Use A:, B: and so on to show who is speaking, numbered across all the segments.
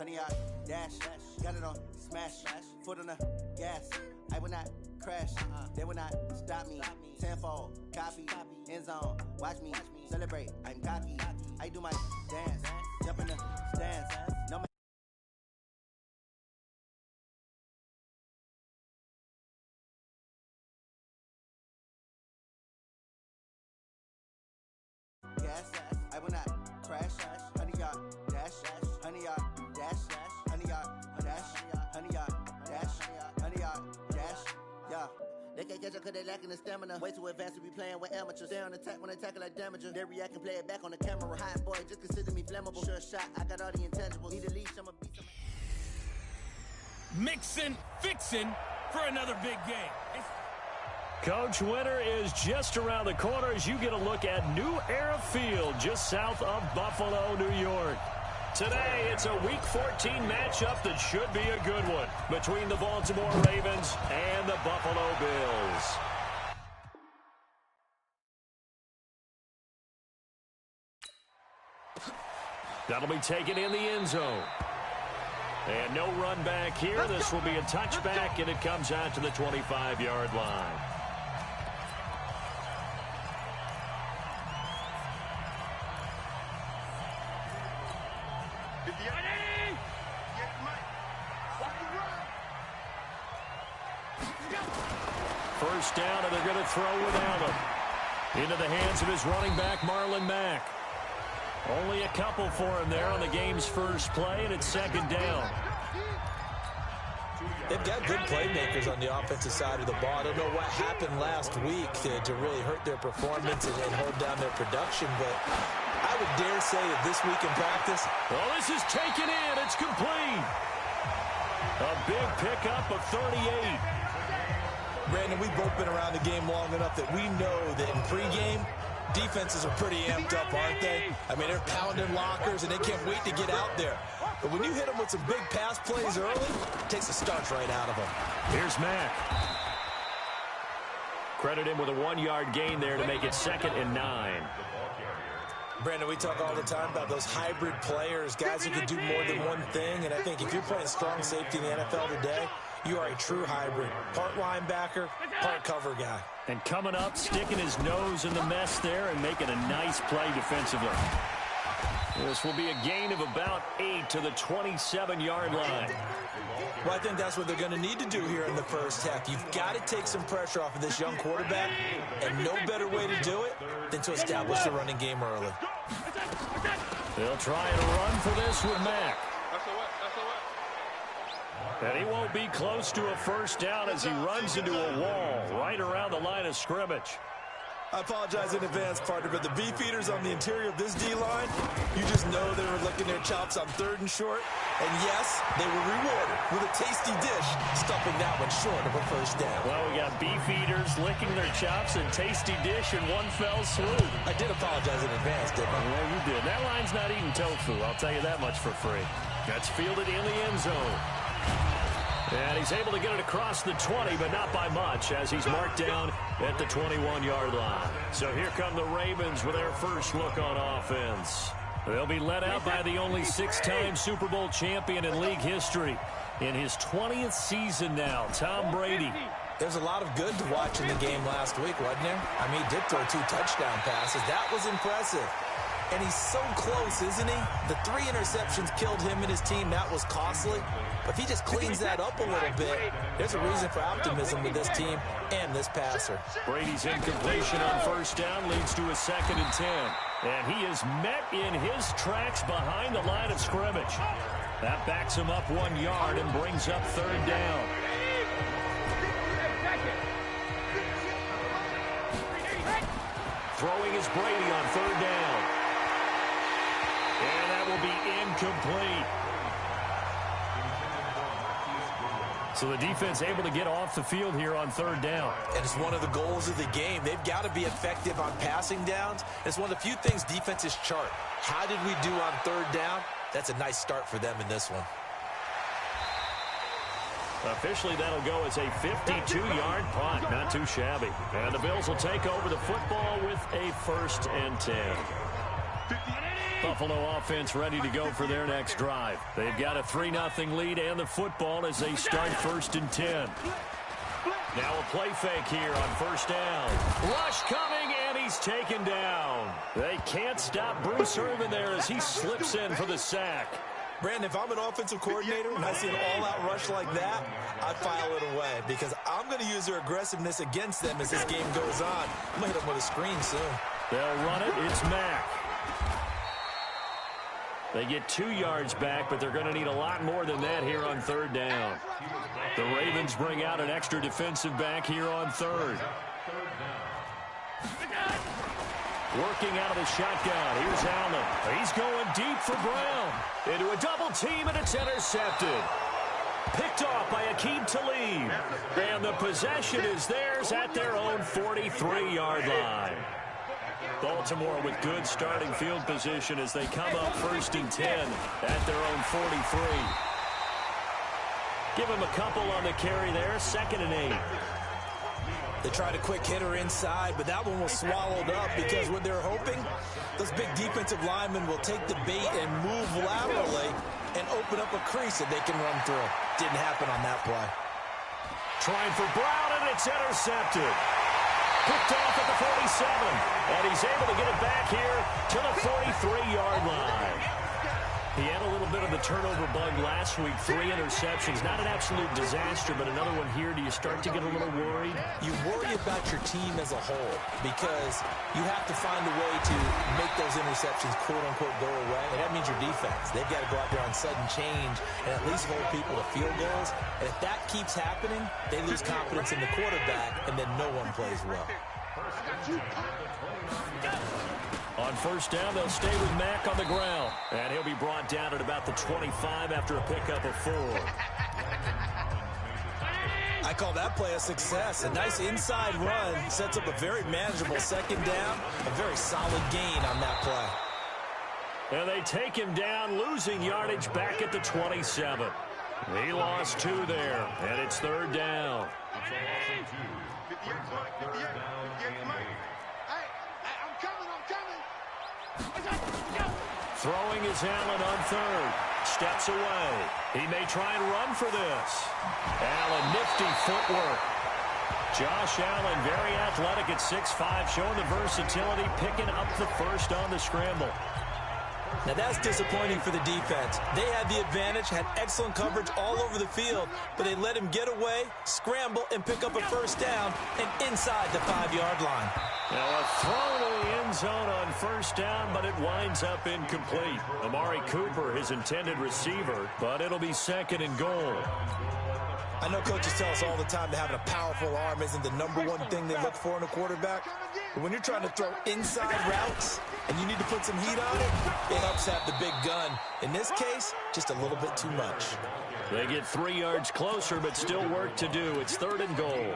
A: honey, I dash, got it on smash, foot on the gas. I will not crash, they will not stop me. Tenfold, copy, end zone, watch me celebrate. I'm cocky, I do my dance, jump in the stands. No man. Gas, I will not crash, honey, yard dash, honey, yard dash, honey, yard dash, honey, yard dash, honey, yard dash, yeah. They can't catch up cause they lacking the stamina. Way too advanced to be playing with amateurs. Stay on attack when they tackle like damager. They react and play it back on the camera. Hot boy, just consider me flammable. Sure shot, I got all the intangibles. Need a leash, I'ma beat some.
B: Mixing, fixing for another big game.
C: Coach, winter is just around the corner as you get a look at New Era Field just south of Buffalo, New York. Today, it's a Week 14 matchup that should be a good one between the Baltimore Ravens and the Buffalo Bills. That'll be taken in the end zone. And no run back here. This will be a touchback, and it comes out to the 25-yard line. First down, and they're going to throw without him. Into the hands of his running back, Marlon Mack. Only a couple for him there on the game's first play, and it's second down.
D: They've got good playmakers on the offensive side of the ball. I don't know what happened last week to really hurt their performance and hold down their production, but I would dare say that this week in practice.
C: Well, this is taken in. It's complete. A big pickup of 38.
D: Brandon, we've both been around the game long enough that we know that in pregame, defenses are pretty amped up, aren't they? I mean, they're pounding lockers, and they can't wait to get out there. But when you hit them with some big pass plays early, it takes the starch right out of them.
C: Here's Mack. Credit him with a 1-yard gain there to make it 2nd and 9.
D: Brandon, we talk all the time about those hybrid players, guys who can do more than one thing. And I think if you're playing strong safety in the NFL today, you are a true hybrid. Part linebacker, part cover guy.
C: And coming up, sticking his nose in the mess there and making a nice play defensively. This will be a gain of about 8 to the 27-yard line.
D: Well, I think that's what they're going to need to do here in the first half. You've got to take some pressure off of this young quarterback, and no better way to do it than to establish the running game early.
C: They'll try and run for this with Mack. And he won't be close to a first down as he runs into a wall right around the line of scrimmage.
D: I apologize in advance, partner, but the beefeaters on the interior of this D-line, you just know they were licking their chops on 3rd and short. And yes, they were rewarded with a tasty dish, stuffing that one short of a first down.
C: Well, we got beefeaters licking their chops and tasty dish in one fell swoop.
D: I did apologize in advance, didn't I?
C: Well, you did. That line's not eating tofu, I'll tell you that much for free. That's fielded in the end zone. And he's able to get it across the 20, but not by much, as he's marked down at the 21-yard line. So here come the Ravens with their first look on offense. They'll be led out by the only 6-time Super Bowl champion in league history. In his 20th season now, Tom Brady.
D: There's a lot of good to watch in the game last week, wasn't there? I mean, he did throw 2 touchdown passes. That was impressive. And he's so close, isn't he? The 3 interceptions killed him and his team. That was costly. But if he just cleans that up a little bit, there's a reason for optimism with this team and this passer.
C: Brady's incompletion on first down leads to a 2nd and 10. And he is met in his tracks behind the line of scrimmage. That backs him up 1 yard and brings up 3rd down. Throwing is Brady on 3rd down. And that will be incomplete. So the defense able to get off the field here on 3rd down.
D: And it's one of the goals of the game. They've got to be effective on passing downs. It's one of the few things defenses chart. How did we do on 3rd down? That's a nice start for them in this one.
C: Officially, that'll go as a 52-yard punt. Not too shabby. And the Bills will take over the football with a 1st and 10. Buffalo offense ready to go for their next drive. They've got a 3-0 lead and the football as they start 1st and 10. Now a play fake here on 1st down. Rush coming, and he's taken down. They can't stop Bruce Irvin there as he slips in for the sack.
D: Brandon, if I'm an offensive coordinator and I see an all-out rush like that, I'd file it away because I'm going to use their aggressiveness against them as this game goes on. I'm going to hit them with a screen soon.
C: They'll run it. It's Mack. They get 2 yards back, but they're going to need a lot more than that here on 3rd down. The Ravens bring out an extra defensive back here on 3rd. Working out of the shotgun. Here's Allen. He's going deep for Brown. Into a double team, and it's intercepted. Picked off by Aqib Talib. And the possession is theirs at their own 43-yard line. Baltimore with good starting field position as they come up 1st and 10 at their own 43. Give him a couple on the carry there. 2nd and 8.
D: They tried a quick hitter inside, but that one was swallowed up because what they're hoping, those big defensive linemen will take the bait and move laterally and open up a crease that they can run through. Didn't happen on that play.
C: Trying for Brown, and it's intercepted. Picked off at the 47, and he's able to get it back here to the 43-yard line. He had a little bit of the turnover bug last week, 3 interceptions. Not an absolute disaster, but another one here. Do you start to get a little worried?
D: You worry about your team as a whole because you have to find a way to make those interceptions, quote-unquote, go away, and that means your defense. They've got to go out there on sudden change and at least hold people to field goals. And if that keeps happening, they lose confidence in the quarterback, and then no one plays well.
C: On 1st down, they'll stay with Mack on the ground. And he'll be brought down at about the 25 after a pickup of 4.
D: I call that play a success. A nice inside run sets up a very manageable 2nd down. A very solid gain on that play.
C: And they take him down, losing yardage back at the 27. He lost 2 there, and it's 3rd down. Throwing is Allen on 3rd. Steps away. He may try and run for this. Allen, nifty footwork. Josh Allen, very athletic at 6'5", showing the versatility, picking up the first on the scramble.
D: Now that's disappointing for the defense. They had the advantage, had excellent coverage all over the field, but they let him get away, scramble, and pick up a 1st down and inside the 5-yard line.
C: Now a throw to the end zone on 1st down, but it winds up incomplete. Amari Cooper, his intended receiver, but it'll be 2nd and goal.
D: I know coaches tell us all the time that having a powerful arm isn't the #1 thing they look for in a quarterback. But when you're trying to throw inside routes and you need to put some heat on it, it helps have the big gun. In this case, just a little bit too much.
C: They get 3 yards closer, but still work to do. It's 3rd and goal.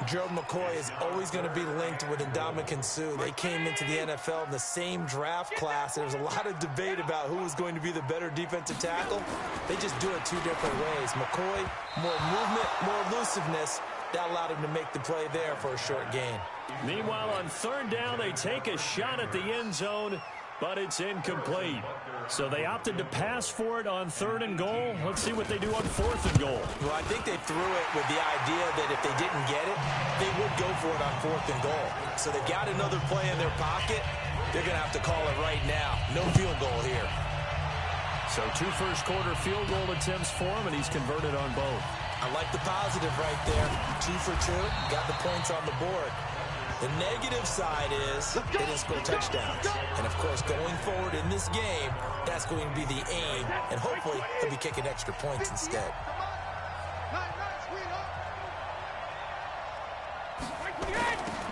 D: Gerald McCoy is always going to be linked with Ndamukong Suh. They came into the NFL in the same draft class. There was a lot of debate about who was going to be the better defensive tackle. They just do it 2 different ways. McCoy, more movement, more elusiveness. That allowed him to make the play there for a short gain.
C: Meanwhile, on 3rd down, they take a shot at the end zone, but it's incomplete. So they opted to pass for it on 3rd and goal. Let's see what they do on 4th and goal.
D: Well, I think they threw it with the idea that if they didn't get it, they would go for it on 4th and goal. So they've got another play in their pocket. They're going to have to call it right now. No field goal here.
C: So 2 first-quarter field goal attempts for him, and he's converted on both.
D: I like the positive right there. 2 for 2. Got the points on the board. The negative side is they didn't score touchdowns. And, of course, going forward in this game, that's going to be the aim. And hopefully he'll be kicking extra points instead.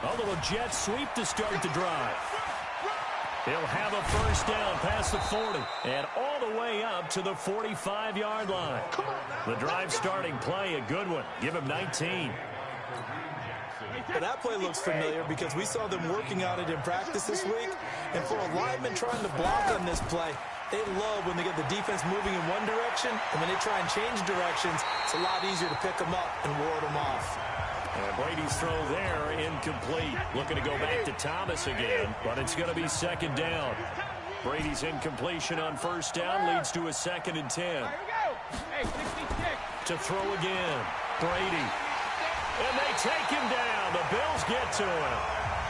C: A little jet sweep to start the drive. He'll have a 1st down past the 40 and all the way up to the 45-yard line. The drive starting play, a good one. Give him 19.
D: Well, that play looks familiar because we saw them working on it in practice this week. And for a lineman trying to block on this play, they love when they get the defense moving in one direction, and when they try and change directions, it's a lot easier to pick them up and ward them off.
C: And Brady's throw there, incomplete. Looking to go back to Thomas again, but it's going to be 2nd down. Brady's incompletion on first down leads to a 2nd and 10. To throw again. Brady. And they take him down. The Bills get to him.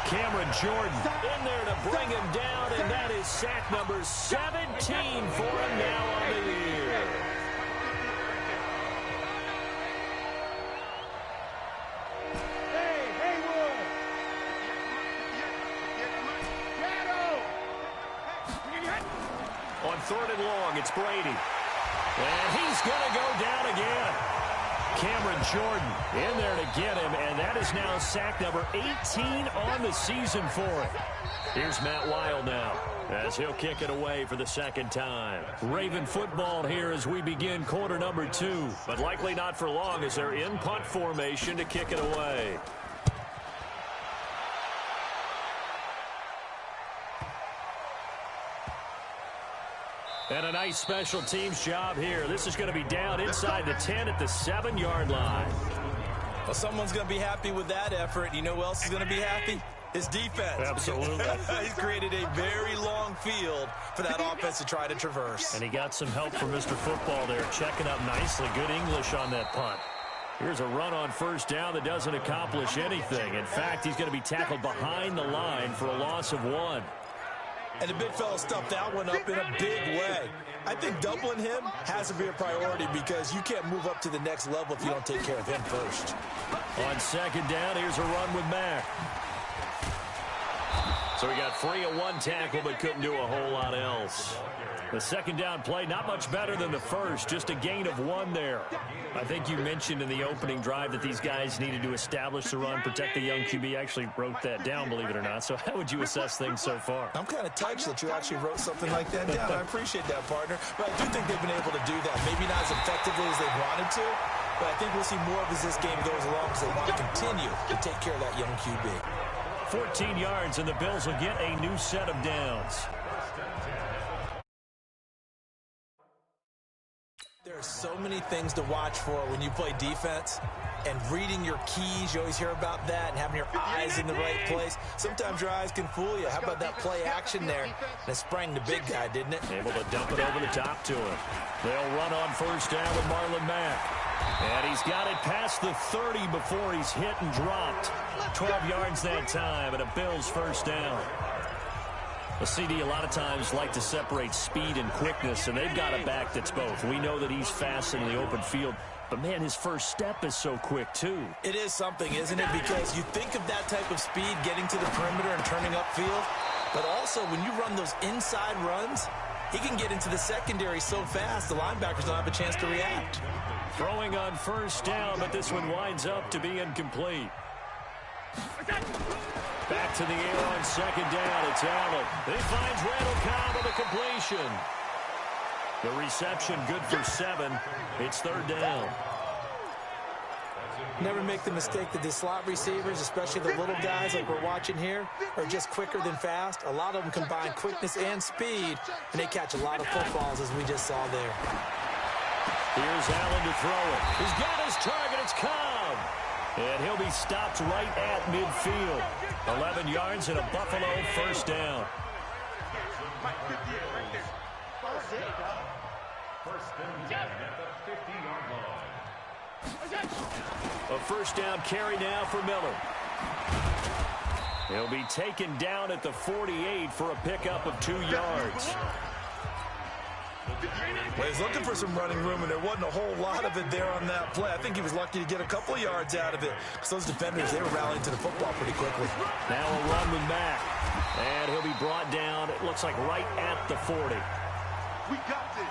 C: Cameron Jordan in there to bring him down, and that is sack number 17 for him now on the year. On 3rd and long, it's Brady. And he's going to go down again. Cameron Jordan in there to get him, and that is now sack number 18 on the season for him. Here's Matt Weil now as he'll kick it away for the 2nd time. Raven football here as we begin quarter number 2, but likely not for long as they're in punt formation to kick it away. And a nice special teams job here. This is going to be down inside the 10 at the 7-yard line.
D: Well, someone's going to be happy with that effort. You know who else is going to be happy? His defense.
C: Absolutely.
D: He's created a very long field for that offense to try to traverse.
C: And he got some help from Mr. Football there, checking up nicely. Good English on that punt. Here's a run on first down that doesn't accomplish anything. In fact, he's going to be tackled behind the line for a loss of 1.
D: And the big fella stuffed that one up in a big way. I think doubling him has to be a priority because you can't move up to the next level if you don't take care of him first.
C: On 2nd down, here's a run with Mack. So he got free of 1 tackle but couldn't do a whole lot else. The 2nd down play, not much better than the first, just a gain of 1 there. I think you mentioned in the opening drive that these guys needed to establish the run, protect the young QB. I actually wrote that down, believe it or not. So how would you assess things so far?
D: I'm kind of touched that you actually wrote something like that down. I appreciate that, partner. But I do think they've been able to do that. Maybe not as effectively as they wanted to, but I think we'll see more of as this game goes along because they want to continue to take care of that young QB.
C: 14 yards, and the Bills will get a new set of downs.
D: There are so many things to watch for when you play defense, and reading your keys, you always hear about that, and having your eyes in the right place. Sometimes your eyes can fool you. How about that play action there? And it sprang the big guy, didn't it?
C: Able to dump it over the top to him. They'll run on first down with Marlon Mack. And he's got it past the 30 before he's hit and dropped. 12 yards that time, and a Bills first down. A CD a lot of times like to separate speed and quickness, and they've got a back that's both. We know that he's fast in the open field, but, man, his first step is so quick, too.
D: It is something, isn't it? Because you think of that type of speed getting to the perimeter and turning upfield, but also when you run those inside runs, he can get into the secondary so fast the linebackers don't have a chance to react.
C: Throwing on first down, but this one winds up to be incomplete. Back to the air on 2nd down. It's Allen. He finds Randall Cobb with a completion. The reception good for 7. It's 3rd down.
D: Never make the mistake that the slot receivers, especially the little guys like we're watching here, are just quicker than fast. A lot of them combine quickness and speed, and they catch a lot of footballs, as we just saw there.
C: Here's Allen to throw it. He's got his target. It's Cobb. And he'll be stopped right at midfield. 11 yards and a Buffalo first down. A first down carry now for Miller. He'll be taken down at the 48 for a pickup of 2 yards.
D: Well, he's looking for some running room, and there wasn't a whole lot of it there on that play. I think he was lucky to get a couple of yards out of it because those defenders, they were rallying to the football pretty quickly.
C: Now a run with Mack, and he'll be brought down, it looks like right at the 40.
E: We got this.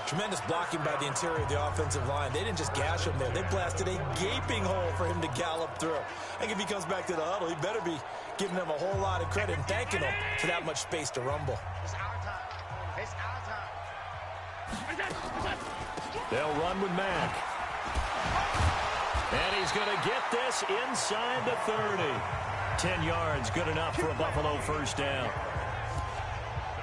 D: Tremendous blocking by the interior of the offensive line. They didn't just gash him there. They blasted a gaping hole for him to gallop through. I think if he comes back to the huddle, he better be giving them a whole lot of credit and thanking them for that much space to rumble.
E: It's our time. It's our time.
C: They'll run with Mack. And he's going to get this inside the 30. 10 yards, good enough for a Buffalo first down.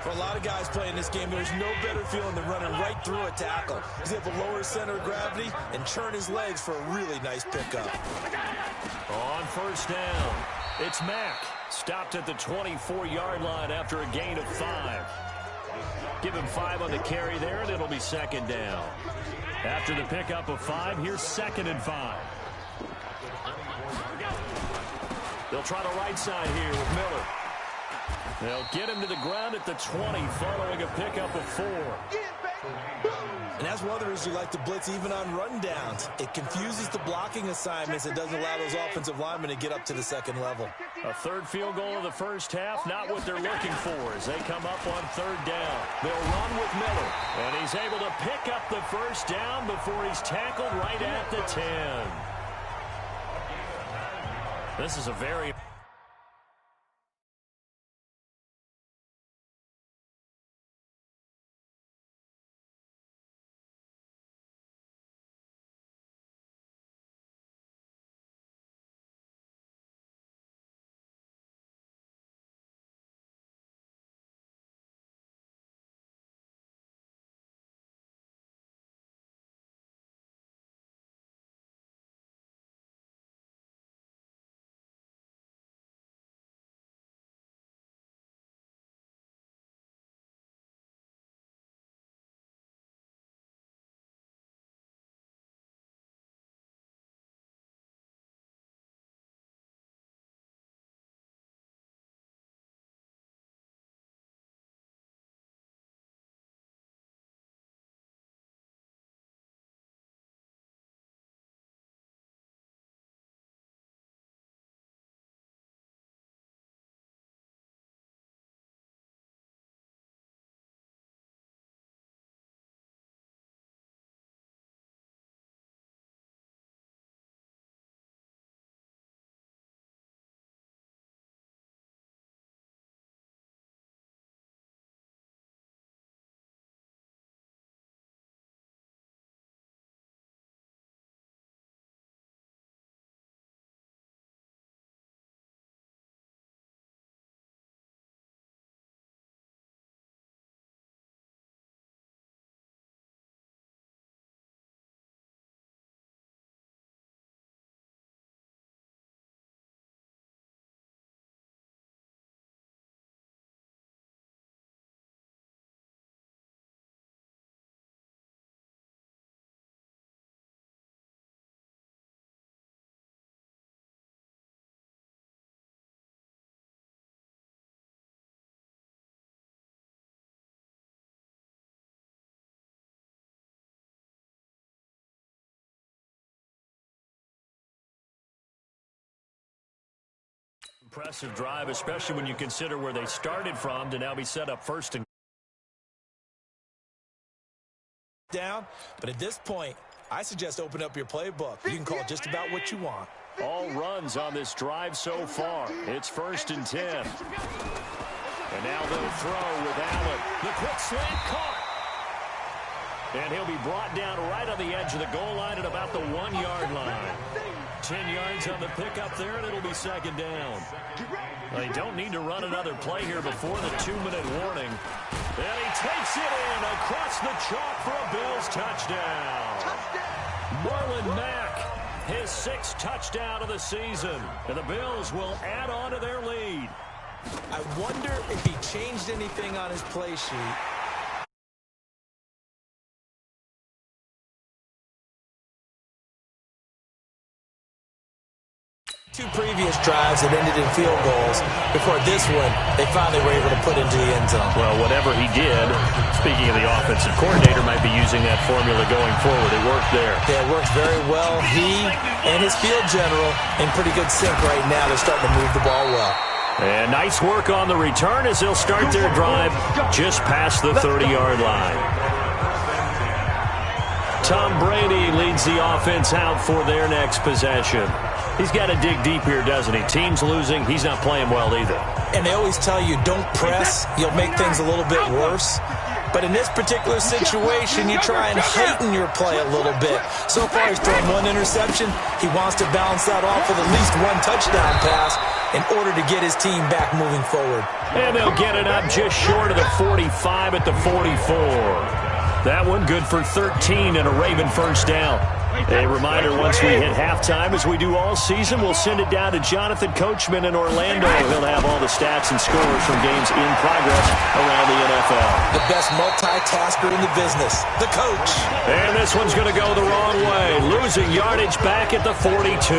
D: For a lot of guys playing this game, there's no better feeling than running right through a tackle. He's able to lower his center of gravity and churn his legs for a really nice pickup.
C: On first down, It's Mack. Stopped at the 24-yard line after a gain of 5. Give him 5 on the carry there, and it'll be second down. After the pickup of 5, here's 2nd and 5. They'll try the right side here with Miller. They'll get him to the ground at the 20 following a pickup of 4.
D: And that's one of the reasons you like to blitz even on rundowns. It confuses the blocking assignments. It doesn't allow those offensive linemen to get up to the second level.
C: A third field goal of the first half, not what they're looking for as they come up on 3rd down. They'll run with Miller, and he's able to pick up the first down before he's tackled right at the 10. This is a very... Impressive drive, especially when you consider where they started from to now be set up 1st and
D: down. But at this point, I suggest open up your playbook. You can call just about what you want.
C: all runs on this drive so far. It's 1st and 10. And now they'll throw with Allen. The quick slant caught. And he'll be brought down right on the edge of the goal line at about the 1-yard line. 10 yards on the pickup there, and it'll be 2nd down. They don't need to run another play here before the 2-minute warning. And he takes it in across the chalk for a Bills touchdown. Marlon Mack, his 6th touchdown of the season. And the Bills will add on to their lead.
D: I wonder if he changed anything on his play sheet. Two previous drives that ended in field goals. Before this one, they finally were able to put into the end zone.
C: Well, whatever he did, speaking of the offensive coordinator, might be using that formula going forward. It worked there.
D: Yeah, it worked very well. He and his field general in pretty good sync right now. They're starting to move the ball well.
C: And nice work on the return as they'll start their drive just past the 30-yard line. Tom Brady leads the offense out for their next possession. He's got to dig deep here, doesn't he? Team's losing. He's not playing well either.
D: And they always tell you, don't press. You'll make things a little bit worse. But in this particular situation, you try and heighten your play a little bit. So far, he's thrown 1 interception. He wants to balance that off with at least 1 touchdown pass in order to get his team back moving forward.
C: And they'll get it up just short of the 45 at the 44. That one good for 13 and a Raven first down. A reminder, once we hit halftime, as we do all season, we'll send it down to Jonathan Coachman in Orlando. He'll have all the stats and scores from games in progress around the NFL.
D: The best multitasker in the business, the coach.
C: And this one's going to go the wrong way, losing yardage back at the 42.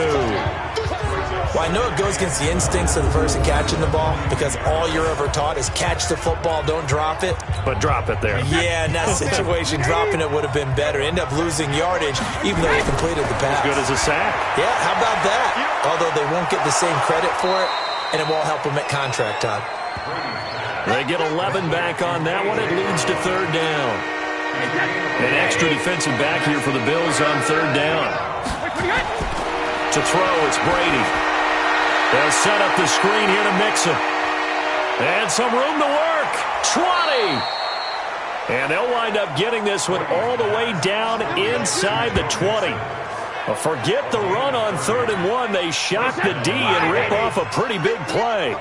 D: Well, I know it goes against the instincts of the person catching the ball because all you're ever taught is catch the football, don't drop it.
C: But drop it there.
D: Yeah, in that situation, dropping it would have been better. End up losing yardage even though he completed the pass.
C: As good as a sack.
D: Yeah, how about that? Although they won't get the same credit for it, and it won't help them at contract time.
C: They get 11 back on that one. It leads to third down. An extra defensive back here for the Bills on third down. To throw, it's Brady. They'll set up the screen here to Mixon. And some room to work. 20. And they'll wind up getting this one all the way down inside the 20. Forget the run on 3rd and 1. They shock the D and rip off a pretty big play.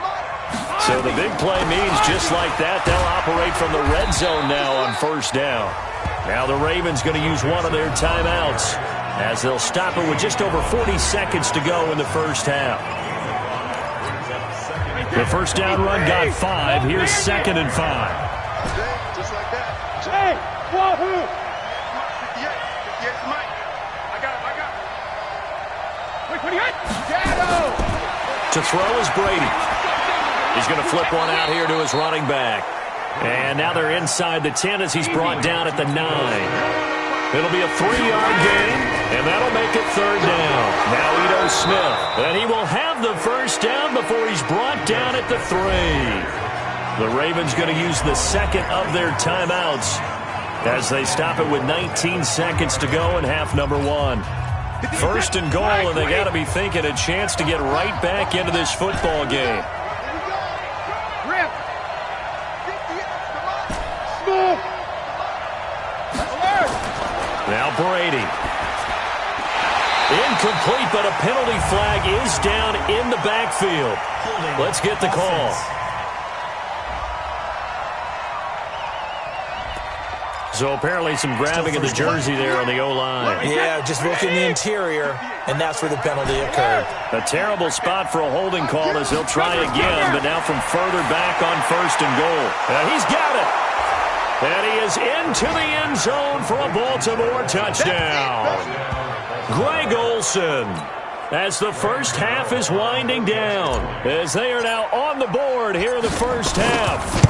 C: So the big play means just like that, they'll operate from the red zone now on first down. Now the Ravens going to use one of their timeouts as they'll stop it with just over 40 seconds to go in the first half. The first down run got 5. Here's 2nd and 5.
E: Just like that. Hey, wahoo! 58, Mike. I got it.
C: To throw is Brady. He's going to flip one out here to his running back. And now they're inside the 10 as he's brought down at the 9. It'll be a 3-yard gain, and that'll make it third down. Now Ito Smith, and he will have the first down before he's brought down at the 3. The Ravens going to use the second of their timeouts as they stop it with 19 seconds to go in half number 1. First and goal, and they got to be thinking a chance to get right back into this football game. Now Brady. Incomplete, but a penalty flag is down in the backfield. Let's get the call. So apparently some grabbing of the jersey there on the O-line.
D: Yeah, just look in the interior, and that's where the penalty occurred.
C: A terrible spot for a holding call as he'll try again, but now from further back on first and goal. He's got it. And he is into the end zone for a Baltimore touchdown. Greg Olsen, as the first half is winding down, as they are now on the board here in the first half.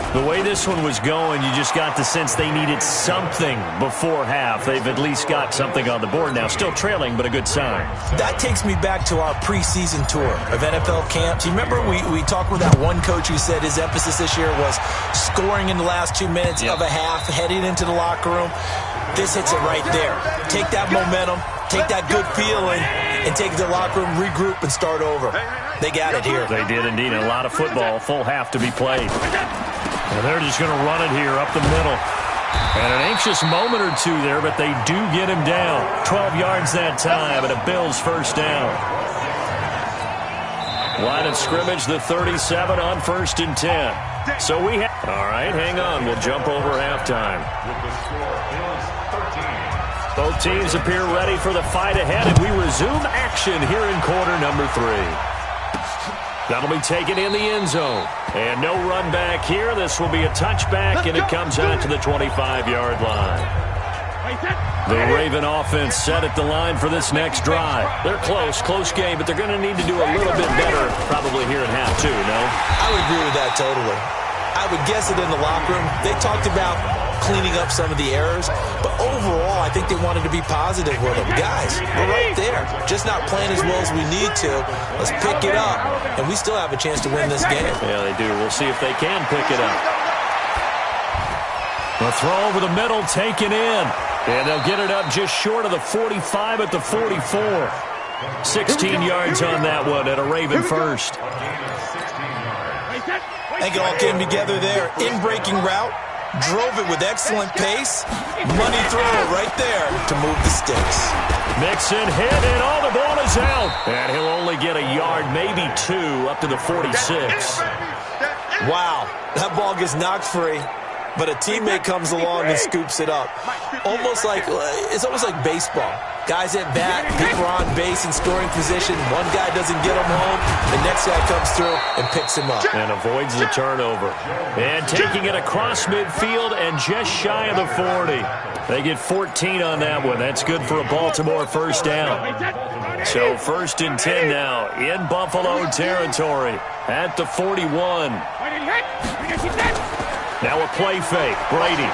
C: The way this one was going, you just got the sense they needed something before half. They've at least got something on the board now. Still trailing, but a good sign.
D: That takes me back to our preseason tour of NFL camps. You remember we talked with that one coach who said his emphasis this year was scoring in the last 2 minutes of a half, heading into the locker room. This hits it right there. Take that momentum, take that good feeling, and take the locker room, regroup, and start over. They got it here.
C: They did indeed. A lot of football, full half to be played. And they're just going to run it here up the middle. And an anxious moment or two there, but they do get him down. 12 yards that time, and a Bills first down. Line of scrimmage, the 37 on 1st and 10. So we have... All right, hang on. We'll jump over halftime. Both teams appear ready for the fight ahead, and we resume action here in quarter number 3. That'll be taken in the end zone. And no run back here. This will be a touchback, and it comes out to the 25-yard line. The Raven offense set at the line for this next drive. They're close game, but they're going to need to do a little bit better probably here in half 2, no?
D: I would agree with that totally. I would guess it in the locker room. They talked about cleaning up some of the errors, but overall, I think they wanted to be positive with them. Guys, we're right there. Just not playing as well as we need to. Let's pick it up, and we still have a chance to win this game.
C: Yeah, they do. We'll see if they can pick it up. The throw over the middle, taken in. And they'll get it up just short of the 45 at the 44. 16 yards on that one at a Raven first.
D: I think it all came together there. In-breaking route. Drove it with excellent pace. Money throw right there to move the sticks.
C: Mixon hit, and all the ball is out. And he'll only get a yard, maybe 2, up to the 46.
D: Wow, that ball gets knocked free. but a teammate comes along and scoops it up. It's almost like baseball. Guys at bat, people are on base in scoring position. One guy doesn't get him home. The next guy comes through and picks him up.
C: And avoids the turnover. And taking it across midfield and just shy of the 40. They get 14 on that one. That's good for a Baltimore first down. So 1st and 10 now in Buffalo territory at the 41. Now a play fake. Brady.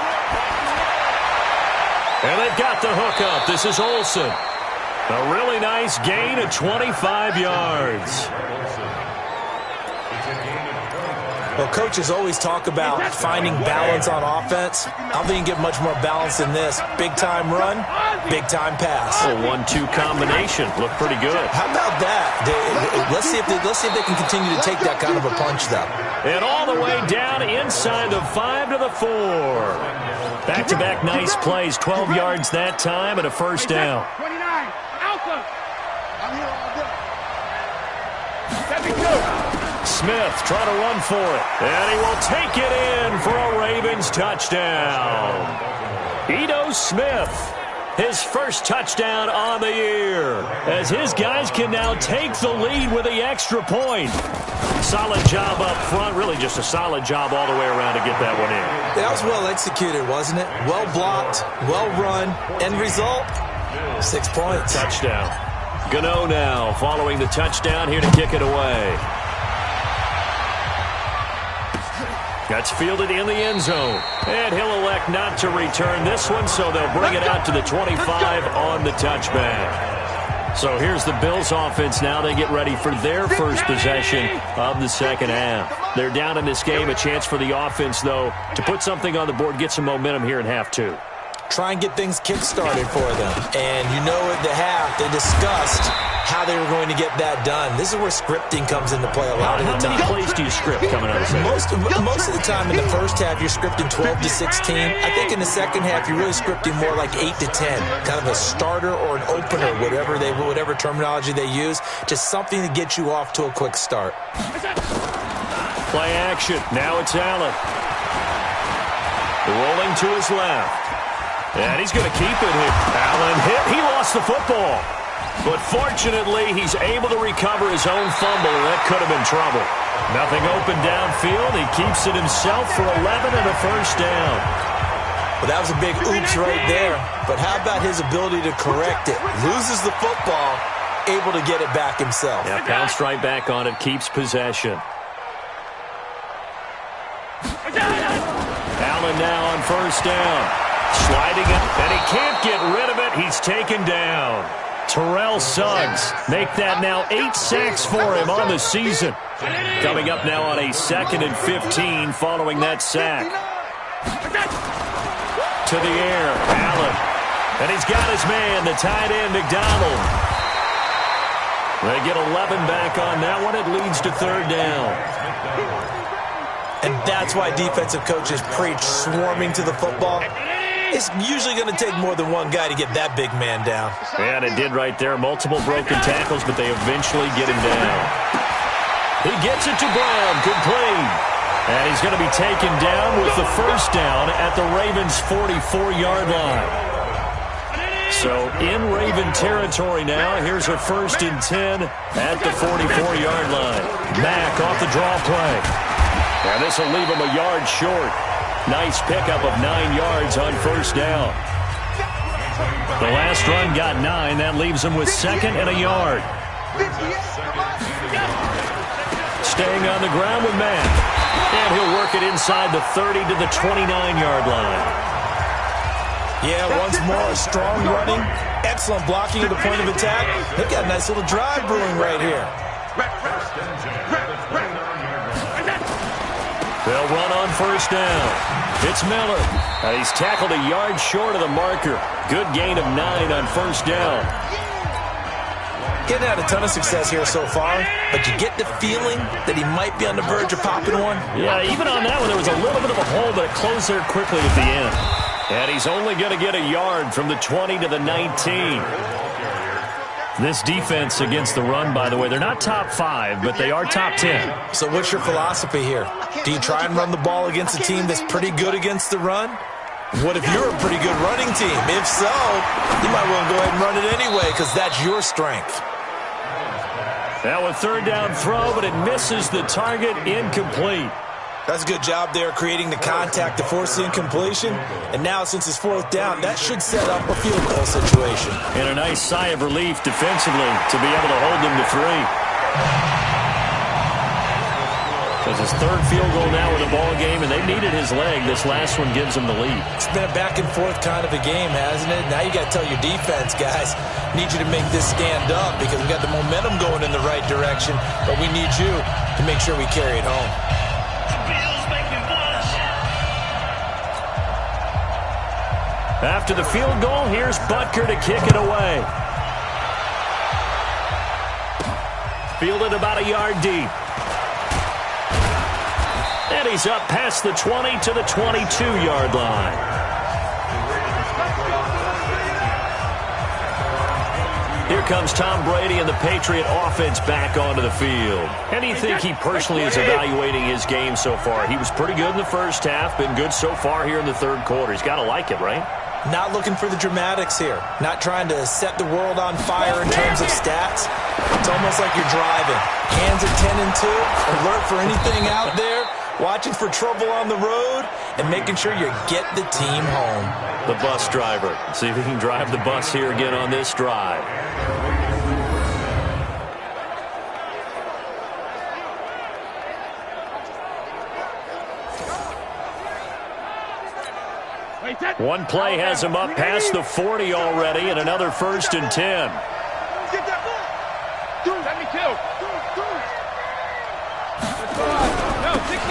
C: And they've got the hookup. This is Olsen. A really nice gain of 25 yards.
D: Well, coaches always talk about finding balance on offense. I don't think you can get much more balance than this. Big-time run, big-time pass.
C: A 1-2 combination. Looked pretty good.
D: How about that? Let's see if they can continue to take that kind of a punch, though.
C: And all the way down inside the 5 to the 4. Back-to-back nice plays. 12 yards that time and a first down.
E: 29, Alpha. I'm here all day. Let me go.
C: Smith trying to run for it. And he will take it in for a Ravens touchdown. Ito Smith, his first touchdown on the year, as his guys can now take the lead with the extra point. Solid job up front. Really just a solid job all the way around to get that one in.
D: That was well executed, wasn't it? Well blocked, well run. End result, 6 points.
C: Touchdown. Gano now following the touchdown here to kick it away. That's fielded in the end zone. And he'll elect not to return this one, so they'll bring it out to the 25 on the touchback. So here's the Bills offense now. They get ready for their first possession of the second half. They're down in this game. A chance for the offense, though, to put something on the board, get some momentum here in half 2.
D: Try and get things kick-started for them. And you know at the half, they discussed how they were going to get that done. This is where scripting comes into play a lot of the time.
C: How many plays do you script coming out of the second?
D: Most of the time in the first half, you're scripting 12 to 16. I think in the second half, you're really scripting more like 8 to 10. Kind of a starter or an opener, whatever terminology they use. Just something to get you off to a quick start.
C: Play action. Now it's Allen. Rolling to his left. And he's going to keep it here. Allen hit. He lost the football. But fortunately, he's able to recover his own fumble, and that could have been trouble. Nothing open downfield. He keeps it himself for 11 and a first down.
D: Well, that was a big oops right there. But how about his ability to correct it? Loses the football, able to get it back himself.
C: Yeah, pounced right back on it, keeps possession. Allen now on first down. Sliding up, and he can't get rid of it. He's taken down. Terrell Suggs make that now 8 sacks for him on the season. Coming up now on a 2nd and 15 following that sack. To the air, Allen. And he's got his man, the tight end, McDonald. They get 11 back on that one. It leads to 3rd down.
D: And that's why defensive coaches preach swarming to the football. It's usually going to take more than one guy to get that big man down.
C: And it did right there. Multiple broken tackles, but they eventually get him down. He gets it to Brown. Complete. And he's going to be taken down with the first down at the Ravens' 44-yard line. So in Raven territory now. Here's a 1st and 10 at the 44-yard line. Mack off the draw play. And this will leave him a yard short. Nice pickup of 9 yards on first down. The last run got 9. That leaves him with 2nd and a yard. Staying on the ground with Mack. And he'll work it inside the 30 to the 29-yard line.
D: Yeah, once more, strong running. Excellent blocking at the point of attack. They've got a nice little drive brewing right here.
C: They'll run on first down. It's Miller. And he's tackled a yard short of the marker. Good gain of 9 on first down.
D: Getting out a ton of success here so far, but you get the feeling that he might be on the verge of popping one.
C: Yeah, even on that one, there was a little bit of a hole, but it closed there quickly at the end. And he's only going to get a yard from the 20 to the 19. This defense against the run, by the way, they're not top 5, but they are top 10.
D: So what's your philosophy here? Do you try and run the ball against a team that's pretty good against the run? What if you're a pretty good running team? If so, you might well go ahead and run it anyway because that's your strength.
C: Now a third down throw, but it misses the target, incomplete.
D: That's a good job there creating the contact to force the incompletion. And now since it's fourth down, that should set up a field goal situation.
C: And a nice sigh of relief defensively to be able to hold them to 3. Because his third field goal now in the ball game, and they needed his leg. This last one gives them the lead.
D: It's been a back and forth kind of a game, hasn't it? Now you got to tell your defense, guys, need you to make this stand up because we got the momentum going in the right direction, but we need you to make sure we carry it home.
C: After the field goal, here's Butker to kick it away. Fielded about a yard deep. And he's up past the 20 to the 22-yard line. Here comes Tom Brady and the Patriot offense back onto the field. How do you think he personally is evaluating his game so far? He was pretty good in the first half, been good so far here in the third quarter. He's got to like it, right?
D: Not looking for the dramatics here. Not trying to set the world on fire in terms of stats. It's almost like you're driving. Hands at 10 and 2, alert for anything out there, watching for trouble on the road, and making sure you get the team home.
C: The bus driver. See if he can drive the bus here again on this drive. One play has him up past the 40 already, and another 1st and 10.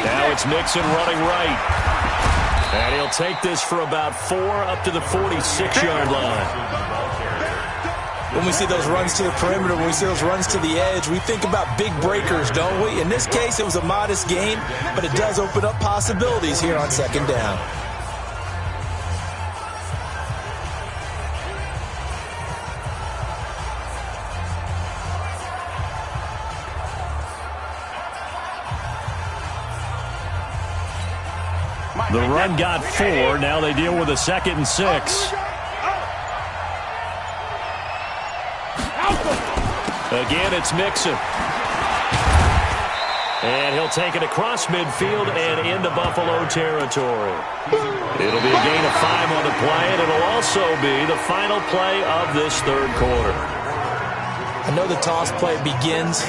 C: Now it's Mixon running right. And he'll take this for about 4 up to the 46-yard line.
D: When we see those runs to the perimeter, when we see those runs to the edge, we think about big breakers, don't we? In this case, it was a modest gain, but it does open up possibilities here on second down.
C: The run got 4. Now they deal with a 2nd and 6. Again, it's Mixon. And he'll take it across midfield and into Buffalo territory. It'll be a gain of 5 on the play, and it'll also be the final play of this third quarter.
D: I know the toss play begins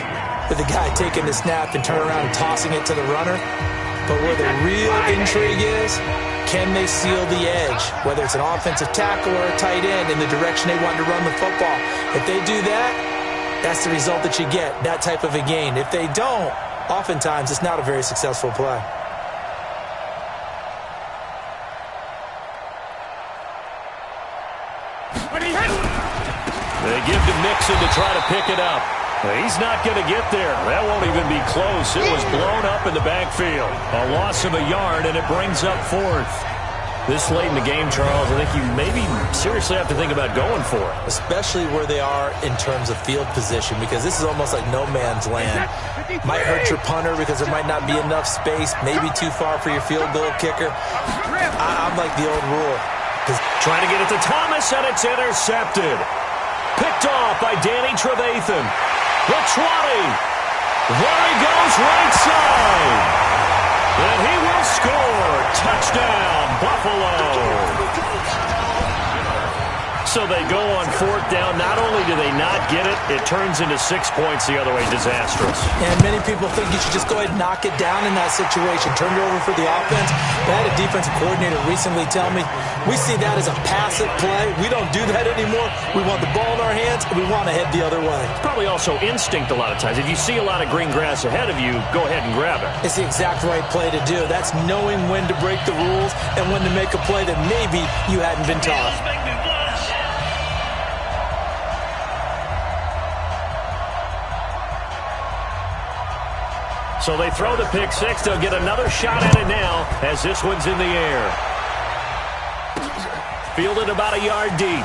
D: with the guy taking the snap and turning around and tossing it to the runner. But where the real intrigue is, can they seal the edge? Whether it's an offensive tackle or a tight end in the direction they want to run the football. If they do that, that's the result that you get, that type of a gain. If they don't, oftentimes it's not a very successful play.
C: They give to Mixon to try to pick it up. He's not going to get there. That won't even be close. It was blown up in the backfield. A loss of a yard, and it brings up 4th. This late in the game, Charles, I think you maybe seriously have to think about going for it.
D: Especially where they are in terms of field position, because this is almost like no man's land. Might hurt your punter because there might not be enough space, maybe too far for your field goal kicker. I'm like the old rule.
C: Trying to get it to Thomas, and it's intercepted. Picked off by Danny Trevathan. The 20. There he goes, right side. And he will score. Touchdown, Buffalo. So they go on 4th down. Not only do they not get it, it turns into 6 points the other way. Disastrous.
D: And many people think you should just go ahead and knock it down in that situation. Turn it over for the offense. But I had a defensive coordinator recently tell me, we see that as a passive play. We don't do that anymore. We want the ball in our hands, and we want to head the other way.
C: Probably also instinct a lot of times. If you see a lot of green grass ahead of you, go ahead and grab it.
D: It's the exact right play to do. That's knowing when to break the rules and when to make a play that maybe you hadn't been taught.
C: So they throw the pick 6. They'll get another shot at it now as this one's in the air. Fielded about a yard deep.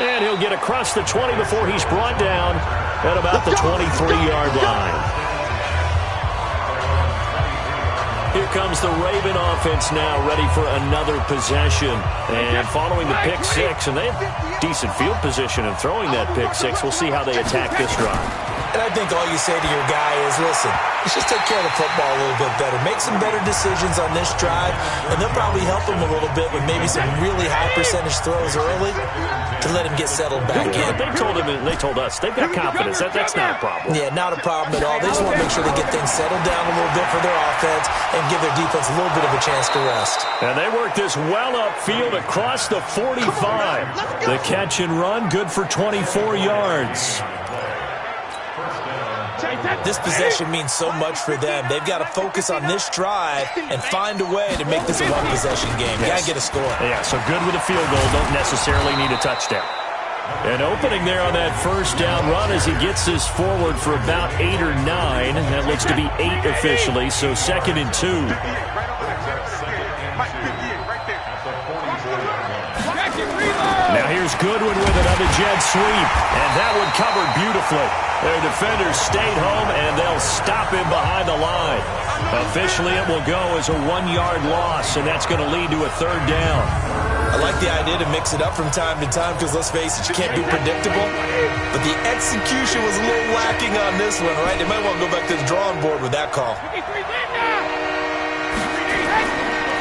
C: And he'll get across the 20 before he's brought down at about the 23-yard line. Here comes the Raven offense now, ready for another possession. And following the pick six, and they have decent field position in throwing that pick six. We'll see how they attack this drive.
D: And I think all you say to your guy is, listen, let's just take care of the football a little bit better. Make some better decisions on this drive, and they'll probably help him a little bit with maybe some really high percentage throws early to let him get settled back in.
C: They told us they've got confidence. That's not a problem.
D: Yeah, not a problem at all. They just want to make sure they get things settled down a little bit for their offense and give their defense a little bit of a chance to rest.
C: And they work this well upfield across the 45. The catch and run, good for 24 yards.
D: This possession means so much for them. They've got to focus on this drive and find a way to make this a one-possession game. You got to get a score.
C: Yeah, so good with a field goal. Don't necessarily need a touchdown. An opening there on that first down run as he gets this forward for about 8 or 9. That looks to be 8 officially, so 2nd and 2. Now here's Goodwin with another jet sweep, and that one covered beautifully. Their defenders stayed home, and they'll stop him behind the line. Officially, it will go as a 1-yard loss, and that's going to lead to a 3rd down.
D: I like the idea to mix it up from time to time because, let's face it, you can't be predictable. But the execution was a little lacking on this one, right? They might want to go back to the drawing board with that call.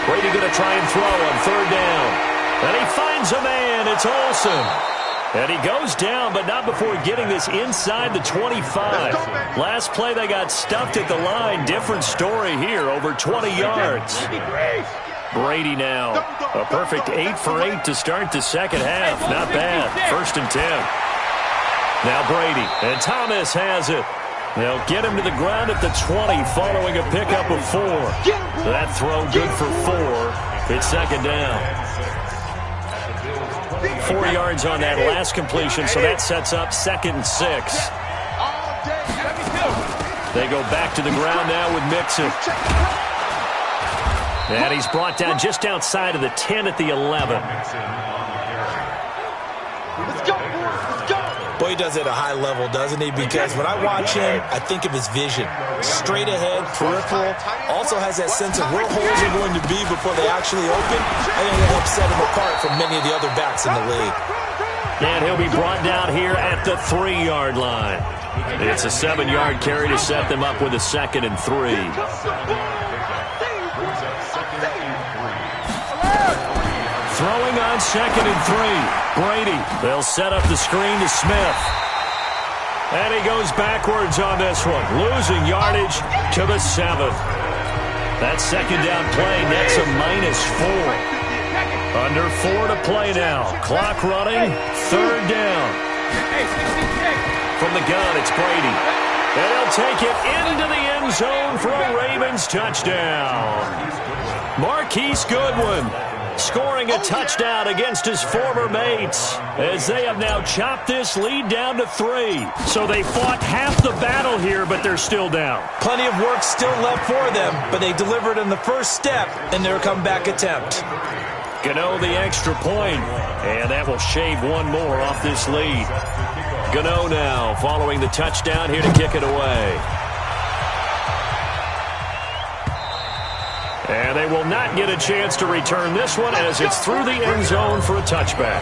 C: Brady going to try and throw on 3rd down. And he finds a man. It's Olsen. And he goes down, but not before getting this inside the 25. Last play, they got stuffed at the line. Different story here, over 20 yards. Brady now, a perfect 8 for 8 to start the second half. Not bad. 1st and 10. Now Brady, and Thomas has it. They'll get him to the ground at the 20 following a pickup of 4. That throw good for 4. It's 2nd down. 4 yards on that last completion, so that sets up 2nd and 6. They go back to the ground now with Mixon. And he's brought down just outside of the 10 at the 11.
E: Let's go, boys. Let's go.
D: Boy, he does it at a high level, doesn't he? Because when I watch him, I think of his vision. Straight ahead, peripheral. Also has that sense of where holes are going to be before they actually open. I think that helps set him apart from many of the other backs in the league.
C: And he'll be brought down here at the 3-yard line. It's a 7-yard carry to set them up with a 2nd and 3. Throwing on 2nd and 3. Brady. They'll set up the screen to Smith. And he goes backwards on this one. Losing yardage to the 7th. That 2nd down play nets a -4. Under 4 to play now. Clock running. 3rd down. From the gun, it's Brady. And he'll take it into the end zone for a Ravens touchdown. Marquise Goodwin scoring a touchdown against his former mates as they have now chopped this lead down to 3. So they fought half the battle here, but they're still down.
D: Plenty of work still left for them, but they delivered in the first step in their comeback attempt.
C: Gano the extra point, and that will shave one more off this lead. Gano now following the touchdown here to kick it away. And they will not get a chance to return this one as it's through the end zone for a touchback.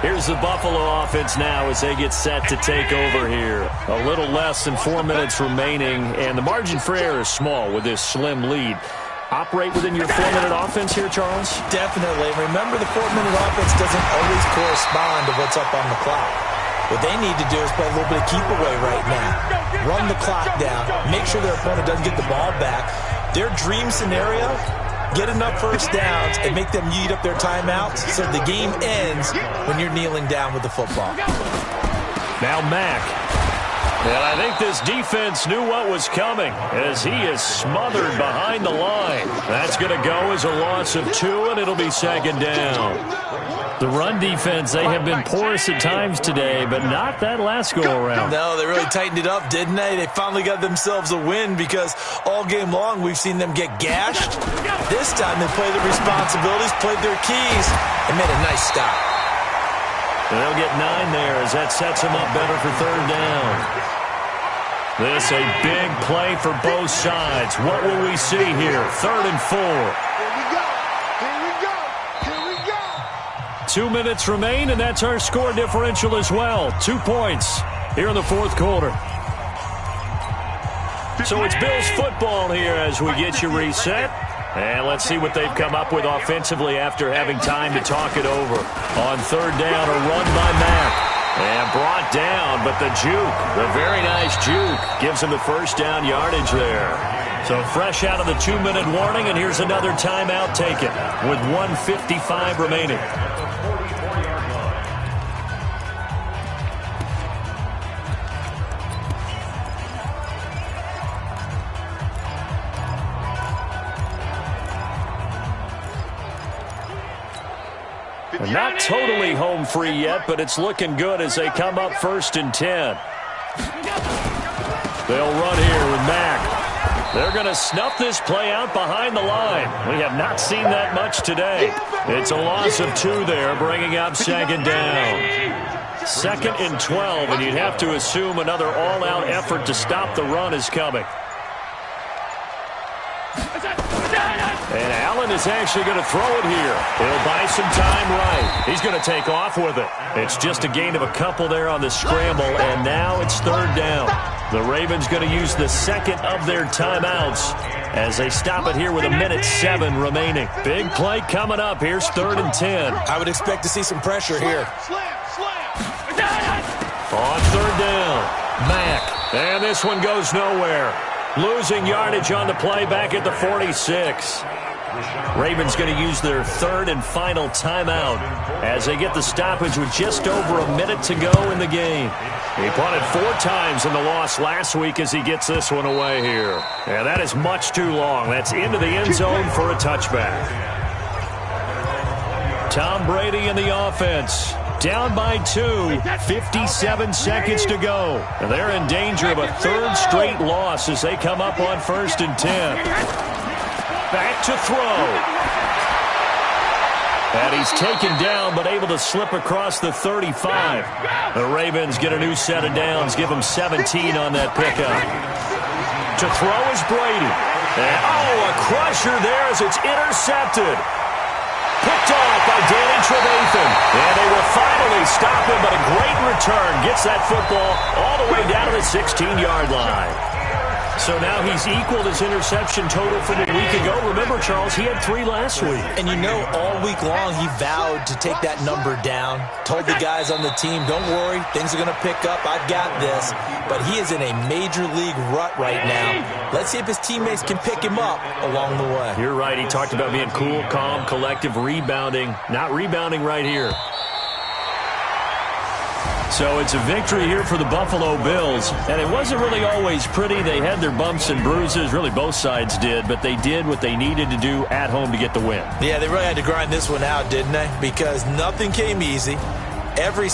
C: Here's the Buffalo offense now as they get set to take over here. A little less than 4 minutes remaining, and the margin for error is small with this slim lead. Operate within your 4-minute offense here, Charles?
D: Definitely. Remember, the 4-minute offense doesn't always correspond to what's up on the clock. What they need to do is play a little bit of keep away right now. Run the clock down. Make sure their opponent doesn't get the ball back. Their dream scenario, get enough first downs and make them eat up their timeouts so the game ends when you're kneeling down with the football.
C: Now Mack. And I think this defense knew what was coming as he is smothered behind the line. That's going to go as a loss of 2, and it'll be 2nd down. The run defense, they have been porous at times today, but not that last go-around.
D: No, they really tightened it up, didn't they? They finally got themselves a win because all game long we've seen them get gashed. This time they played their responsibilities, played their keys, and made a nice stop.
C: They'll get 9 there as that sets them up better for third down. This a big play for both sides. What will we see here? 3rd and 4.
E: Here we go. Here we go. Here we go.
C: 2 minutes remain, and that's our score differential as well. 2 points here in the fourth quarter. So it's Bills football here as we get you reset. And let's see what they've come up with offensively after having time to talk it over. On third down, a run by Mack. And brought down, but the juke, the very nice juke, gives him the first down yardage there. So fresh out of the 2-minute warning, and here's another timeout taken with 1:55 remaining. Not totally home free yet, but it's looking good as they come up 1st and 10. They'll run here with Mack. They're going to snuff this play out behind the line. We have not seen that much today. It's a loss of 2 there, bringing up 2nd down. 2nd and 12, and you'd have to assume another all-out effort to stop the run is coming. And Allen is actually going to throw it here. He'll buy some time right. He's going to take off with it. It's just a gain of a couple there on the scramble, and now it's 3rd down. The Ravens going to use the 2nd of their timeouts as they stop it here with 1:07 remaining. Big play coming up. Here's 3rd and 10.
D: I would expect to see some pressure here.
C: On 3rd down, Mack. And this one goes nowhere. Losing yardage on the play back at the 46. Ravens going to use their 3rd and final timeout as they get the stoppage with just over a minute to go in the game. He punted 4 times in the loss last week as he gets this one away here. Yeah, that is much too long. That's into the end zone for a touchback. Tom Brady in the offense. Down by 2, 57 seconds to go. And they're in danger of a 3rd straight loss as they come up on 1st and 10. Back to throw. And he's taken down but able to slip across the 35. The Ravens get a new set of downs, give them 17 on that pickup. To throw is Brady. And, a crusher there as it's intercepted. Picked off by Danny Trevathan. And they will finally stop him, but a great return. Gets that football all the way down to the 16-yard line. So now he's equaled his interception total from a week ago. Remember, Charles, he had 3 last week.
D: And you know, all week long he vowed to take that number down. Told the guys on the team, don't worry, things are going to pick up. I've got this. But he is in a major league rut right now. Let's see if his teammates can pick him up along the way.
C: You're right. He talked about being cool, calm, collective, rebounding. Not rebounding right here. So it's a victory here for the Buffalo Bills. And it wasn't really always pretty. They had their bumps and bruises. Really, both sides did. But they did what they needed to do at home to get the win.
D: Yeah, they really had to grind this one out, didn't they? Because nothing came easy. Every